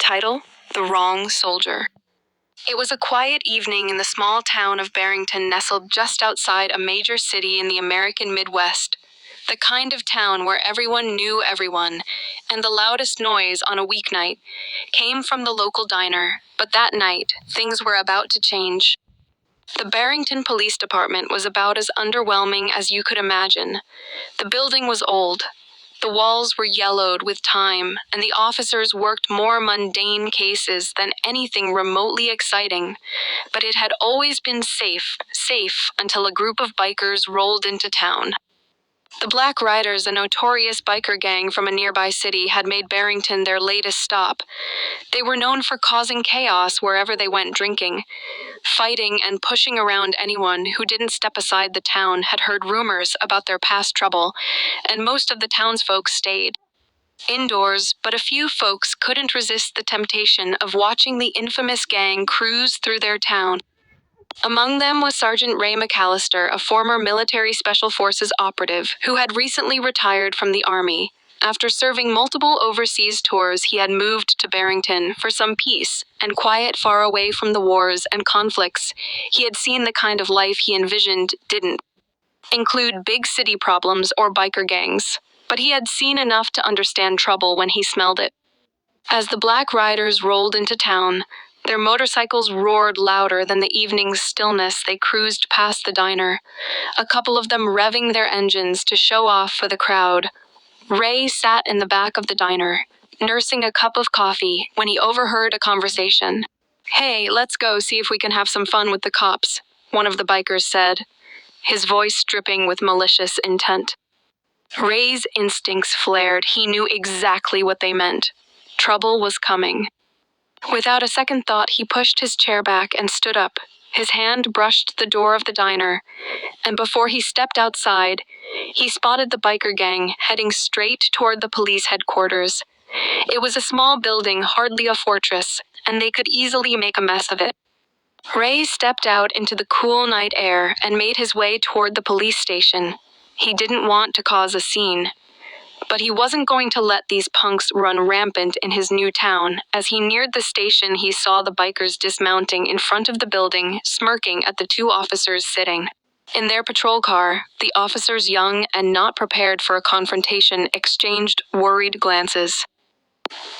Title: The Wrong Soldier. It was a quiet evening in the small town of Barrington, nestled just outside a major city in the American Midwest. The kind of town where everyone knew everyone, and the loudest noise on a weeknight came from the local diner. But that night, things were about to change. The Barrington Police Department was about as underwhelming as you could imagine. The building was old. The walls were yellowed with time, and the officers worked more mundane cases than anything remotely exciting. But it had always been safe until a group of bikers rolled into town. The Black Riders, a notorious biker gang from a nearby city, had made Barrington their latest stop. They were known for causing chaos wherever they went drinking. Fighting and pushing around anyone who didn't step aside. The town had heard rumors about their past trouble, and most of the townsfolk stayed indoors, but a few folks couldn't resist the temptation of watching the infamous gang cruise through their town. Among them was Sergeant Ray McAllister, a former military special forces operative who had recently retired from the Army. After serving multiple overseas tours, he had moved to Barrington for some peace and quiet far away from the wars and conflicts. He had seen the kind of life he envisioned didn't include big city problems or biker gangs, but he had seen enough to understand trouble when he smelled it. As the Black Riders rolled into town, their motorcycles roared louder than the evening's stillness. They cruised past the diner, a couple of them revving their engines to show off for the crowd. Ray sat in the back of the diner, nursing a cup of coffee, when he overheard a conversation. "Hey, let's go see if we can have some fun with the cops," one of the bikers said, his voice dripping with malicious intent. Ray's instincts flared. He knew exactly what they meant. Trouble was coming. Without a second thought, he pushed his chair back and stood up. His hand brushed the door of the diner, and before he stepped outside, he spotted the biker gang heading straight toward the police headquarters. It was a small building, hardly a fortress, and they could easily make a mess of it. Ray stepped out into the cool night air and made his way toward the police station. He didn't want to cause a scene, but he wasn't going to let these punks run rampant in his new town. As he neared the station, he saw the bikers dismounting in front of the building, smirking at the two officers sitting in their patrol car. The officers, young and not prepared for a confrontation, exchanged worried glances.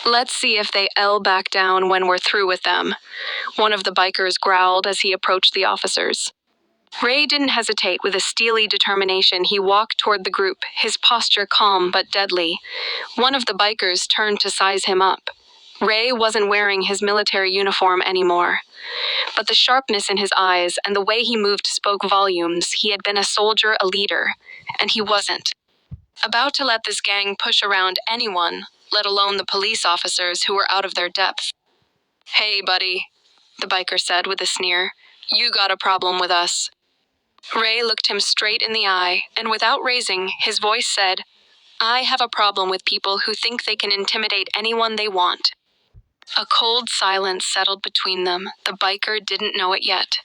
"Let's see if they'll back down when we're through with them," one of the bikers growled as he approached the officers. Ray didn't hesitate. With a steely determination, he walked toward the group, his posture calm but deadly. One of the bikers turned to size him up. Ray wasn't wearing his military uniform anymore, but the sharpness in his eyes and the way he moved spoke volumes. He had been a soldier, a leader, and he wasn't about to let this gang push around anyone, let alone the police officers who were out of their depth. "Hey, buddy," the biker said with a sneer. "You got a problem with us." Ray looked him straight in the eye, and without raising, his voice said, "I have a problem with people who think they can intimidate anyone they want." A cold silence settled between them. The biker didn't know it yet,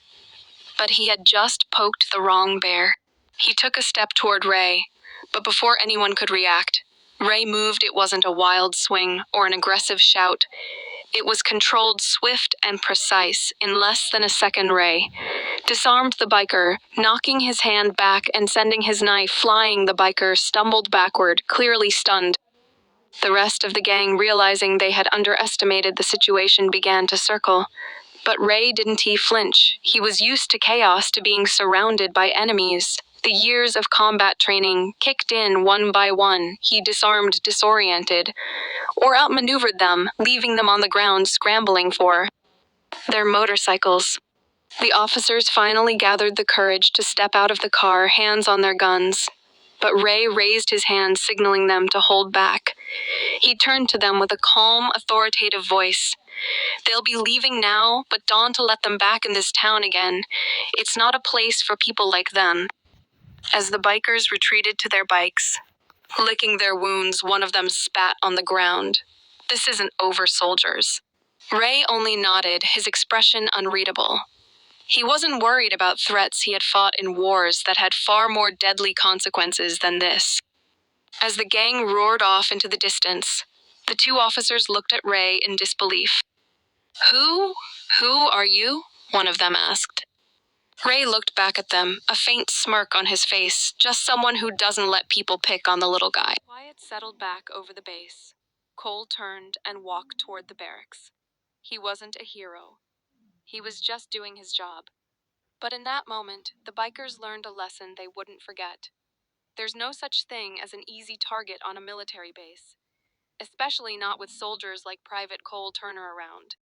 but he had just poked the wrong bear. He took a step toward Ray, but before anyone could react, Ray moved. It wasn't a wild swing or an aggressive shout. It was controlled, swift, and precise. In less than a second, Ray disarmed the biker, knocking his hand back and sending his knife flying. The biker stumbled backward, clearly stunned. The rest of the gang, realizing they had underestimated the situation, began to circle. But Ray didn't flinch. He was used to chaos, to being surrounded by enemies. The years of combat training kicked in one by one. He disarmed disoriented, or outmaneuvered them, leaving them on the ground scrambling for their motorcycles. The officers finally gathered the courage to step out of the car, hands on their guns. But Ray raised his hand, signaling them to hold back. He turned to them with a calm, authoritative voice. "They'll be leaving now, but don't let them back in this town again. It's not a place for people like them." As the bikers retreated to their bikes, licking their wounds, one of them spat on the ground. "This isn't over, soldiers." Ray only nodded, his expression unreadable. He wasn't worried about threats. He had fought in wars that had far more deadly consequences than this. As the gang roared off into the distance, The two officers looked at Ray in disbelief. Who are you? One of them asked. Ray looked back at them, a faint smirk on his face, just someone who doesn't let people pick on the little guy. Quiet settled back over the base. Cole turned and walked toward the barracks. He wasn't a hero. He was just doing his job. But in that moment, the bikers learned a lesson they wouldn't forget. There's no such thing as an easy target on a military base, especially not with soldiers like Private Cole Turner around.